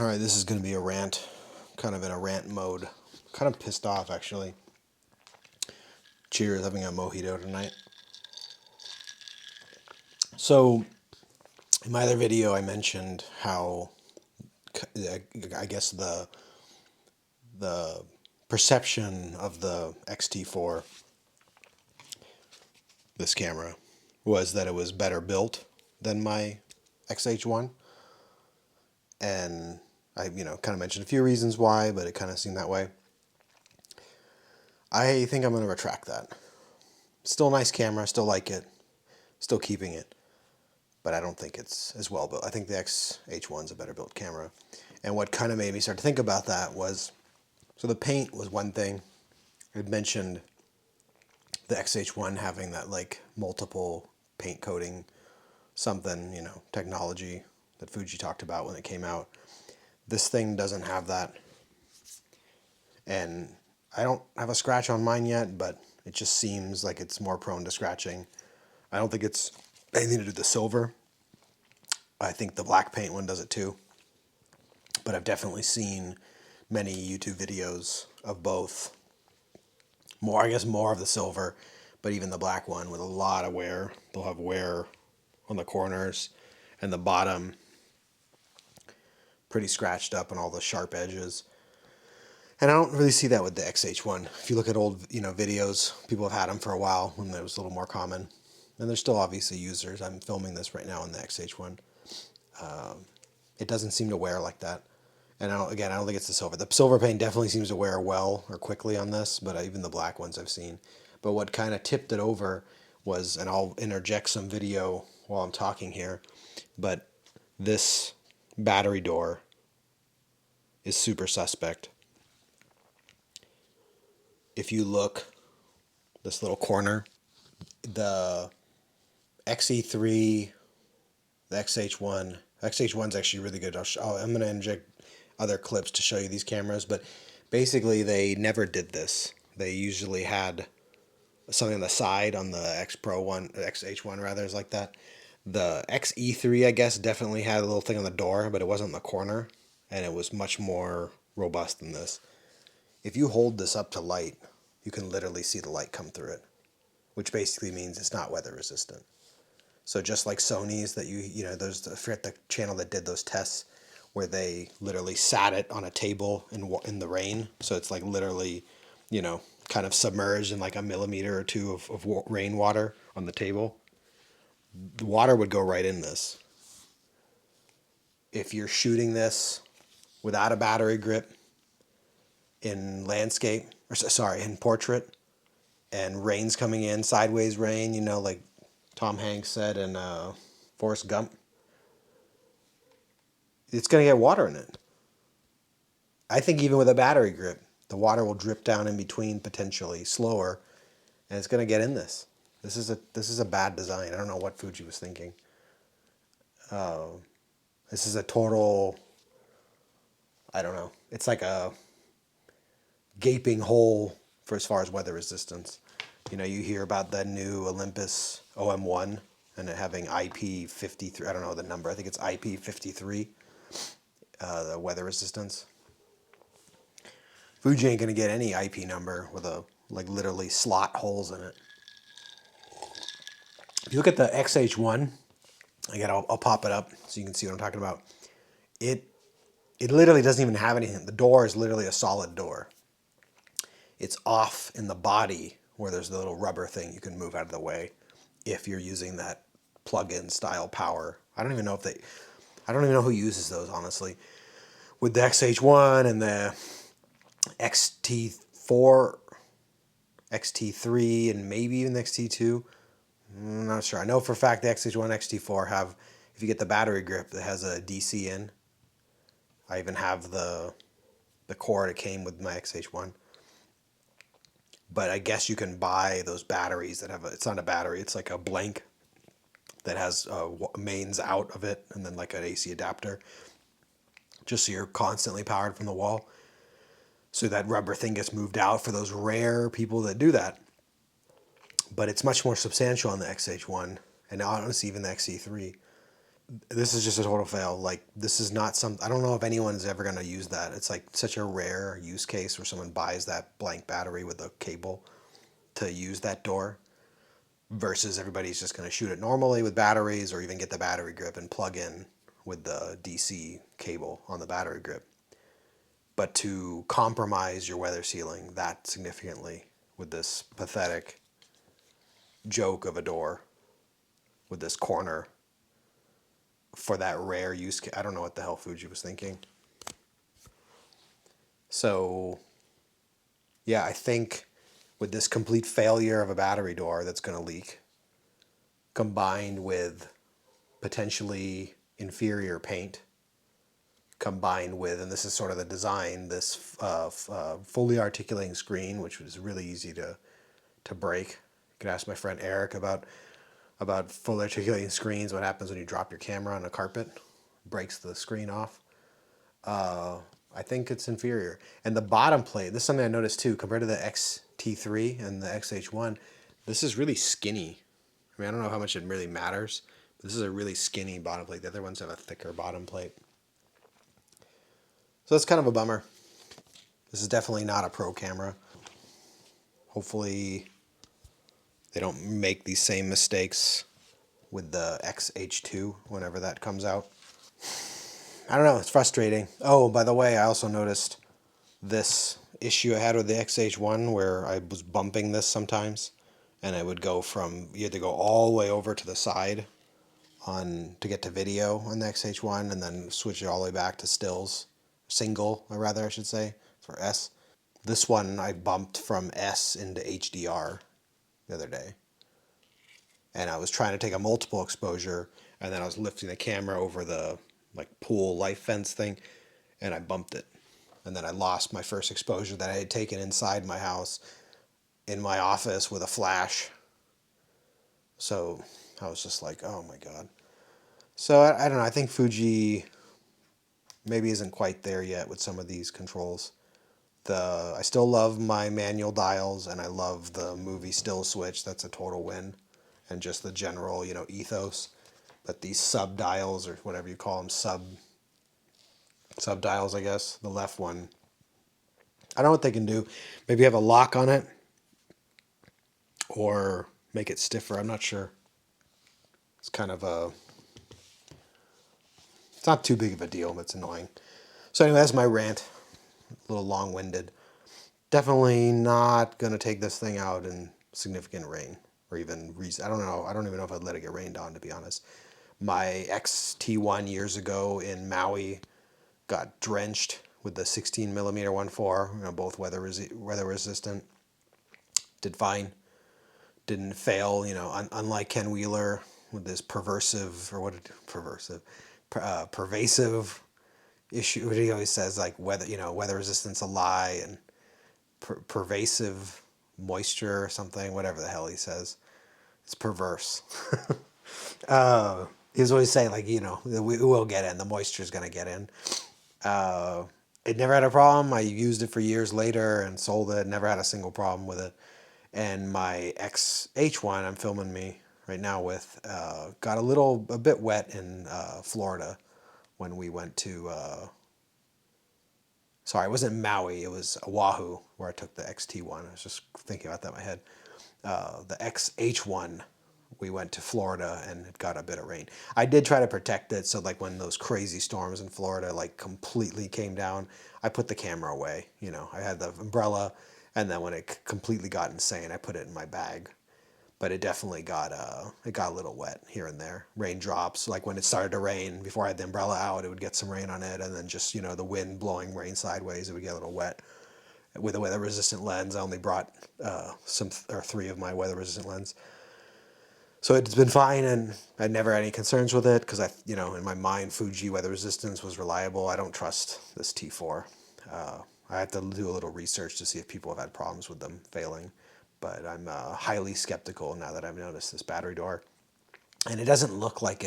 Alright, this is going to be a rant, kind of in a rant mode. Kind of pissed off, actually. Cheers, having a mojito tonight. So, in my other video, I mentioned how, I guess the perception of the X-T4, this camera, was that it was better built than my X-H1. And I, kind of mentioned a few reasons why, but it kind of seemed that way. I think I'm going to retract that. Still a nice camera, still like it, still keeping it, but I don't think it's as well built. I think the X-H1's a better built camera. And what kind of made me start to think about that was, so the paint was one thing. I had mentioned the X-H1 having that like multiple paint coating something, technology that Fuji talked about when it came out. This thing doesn't have that. And I don't have a scratch on mine yet, but it just seems like it's more prone to scratching. I don't think it's anything to do with the silver. I think the black paint one does it too. But I've definitely seen many YouTube videos of both. More of the silver, but even the black one with a lot of wear. They'll have wear on the corners and the bottom pretty scratched up on all the sharp edges. And I don't really see that with the X-H1. If you look at old, videos, people have had them for a while when it was a little more common. And there's still obviously users. I'm filming this right now on the X-H1. It doesn't seem to wear like that. And I don't think it's the silver. The silver paint definitely seems to wear well or quickly on this, but even the black ones I've seen. But what kind of tipped it over was, and I'll interject some video while I'm talking here, but this battery door is super suspect. If you look, this little corner, the XE3, the XH1, XH1's actually really good. I'm going to inject other clips to show you these cameras, but basically they never did this. They usually had something on the side on the X Pro one, XH1 rather, is like that. The XE3, I guess, definitely had a little thing on the door, but it wasn't in the corner, and it was much more robust than this. If you hold this up to light, you can literally see the light come through it, which basically means it's not weather resistant. So just like Sony's that I forget the channel that did those tests where they literally sat it on a table in the rain. So it's like literally, kind of submerged in like a millimeter or two of rainwater on the table. The water would go right in this. If you're shooting this without a battery grip in landscape, in portrait, and rain's coming in, sideways rain, like Tom Hanks said in Forrest Gump, it's going to get water in it. I think even with a battery grip, the water will drip down in between potentially slower, and it's going to get in this. This is a bad design. I don't know what Fuji was thinking. This is a total, I don't know. It's like a gaping hole for as far as weather resistance. You hear about the new Olympus OM1 and it having IP53. I don't know the number. I think it's IP53, the weather resistance. Fuji ain't going to get any IP number with literally slot holes in it. If you look at the XH1, again, I'll pop it up so you can see what I'm talking about. It literally doesn't even have anything. The door is literally a solid door. It's off in the body where there's the little rubber thing you can move out of the way if you're using that plug-in style power. I don't even know who uses those, honestly. With the XH1 and the X-T4, X-T3, and maybe even the X-T2, I'm not sure. I know for a fact the XH1, X-T4 have, if you get the battery grip, it has a DC in. I even have the cord it came with my XH1. But I guess you can buy those batteries that have it's not a battery, it's like a blank that has mains out of it and then like an AC adapter, just so you're constantly powered from the wall. So that rubber thing gets moved out for those rare people that do that. But it's much more substantial on the XH1 and honestly even the XE3. this is just a total fail. Like, this is not I don't know if anyone's ever going to use that. It's like such a rare use case where someone buys that blank battery with a cable to use that door, versus everybody's just going to shoot it normally with batteries, or even get the battery grip and plug in with the DC cable on the battery grip. But to compromise your weather sealing that significantly with this pathetic joke of a door with this corner for that rare use case, I don't know what the hell Fuji was thinking. So, yeah, I think with this complete failure of a battery door that's going to leak, combined with potentially inferior paint, combined with, and this is sort of the design, this fully articulating screen, which was really easy to break. You could ask my friend Eric about fully articulating screens, what happens when you drop your camera on a carpet, breaks the screen off. I think it's inferior. And the bottom plate, this is something I noticed too, compared to the X-T4 and the XH1, this is really skinny. I mean, I don't know how much it really matters, but this is a really skinny bottom plate. The other ones have a thicker bottom plate. So that's kind of a bummer. This is definitely not a pro camera. Hopefully they don't make these same mistakes with the XH2 whenever that comes out. I don't know, it's frustrating. Oh, by the way, I also noticed this issue I had with the XH1 where I was bumping this sometimes, and it would go from, you had to go all the way over to the side to get to video on the XH1, and then switch it all the way back to stills. Single, or rather I should say, for S. This one I bumped from S into HDR the other day. And I was trying to take a multiple exposure, and then I was lifting the camera over the like pool light fence thing, and I bumped it. And then I lost my first exposure that I had taken inside my house in my office with a flash. So I was just like, oh my God. So I don't know, I think Fuji maybe isn't quite there yet with some of these controls. I still love my manual dials, and I love the movie still switch. That's a total win. And just the general, ethos. But these sub dials, or whatever you call them, sub dials, I guess. The left one, I don't know what they can do. Maybe have a lock on it, or make it stiffer. I'm not sure. It's kind of it's not too big of a deal, but it's annoying. So anyway, that's my rant. A little long-winded. Definitely not going to take this thing out in significant rain, or even I don't know. I don't even know if I'd let it get rained on, to be honest. My X-T1 years ago in Maui got drenched with the 16 millimeter 1.4, both weather resistant. Did fine. Didn't fail, unlike Ken Wheeler with this pervasive issue. He always says like weather resistance a lie, and pervasive moisture or something, whatever the hell he says. It's perverse. He was always saying like, we will get in, the moisture's going to get in. It never had a problem. I used it for years later and sold it. Never had a single problem with it. And my XH1 I'm filming me right now with got a bit wet in Florida when we went to sorry, it wasn't Maui, it was Oahu where I took the XT1. I was just thinking about that in my head. The XH1, we went to Florida and it got a bit of rain. I did try to protect it, so like when those crazy storms in Florida like completely came down, I put the camera away. I had the umbrella, and then when it completely got insane, I put it in my bag. But it definitely got a little wet here and there. Raindrops, like when it started to rain, before I had the umbrella out, it would get some rain on it, and then just the wind blowing rain sideways, it would get a little wet. With a weather resistant lens, I only brought three of my weather resistant lens, so it's been fine, and I never had any concerns with it because in my mind, Fuji weather resistance was reliable. I don't trust this T4. I have to do a little research to see if people have had problems with them failing. But I'm highly skeptical now that I've noticed this battery door. And it doesn't look like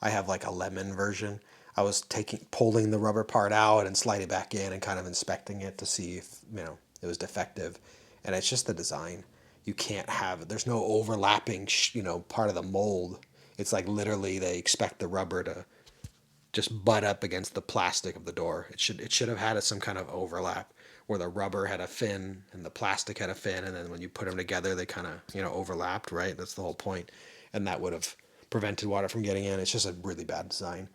I have like a lemon version. I was pulling the rubber part out and sliding it back in and kind of inspecting it to see if, it was defective. And it's just the design. You can't have it. There's no overlapping, part of the mold. It's like literally they expect the rubber to just butt up against the plastic of the door. It should have had some kind of overlap where the rubber had a fin and the plastic had a fin, and then when you put them together, they kind of overlapped. Right, that's the whole point, and that would have prevented water from getting in. It's just a really bad design.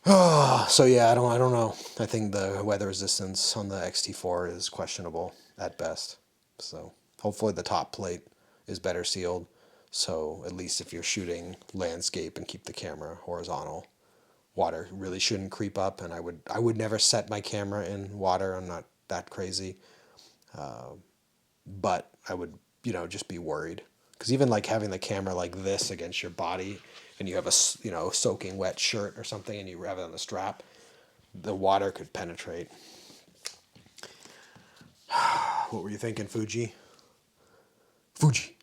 So yeah, I don't know. I think the weather resistance on the X-T4 is questionable at best. So hopefully the top plate is better sealed. So at least if you're shooting landscape and keep the camera horizontal, water really shouldn't creep up. And I would never set my camera in water. I'm not that crazy, but I would just be worried because even like having the camera like this against your body, and you have a soaking wet shirt or something, and you have it on the strap, the water could penetrate. What were you thinking, Fuji? Fuji.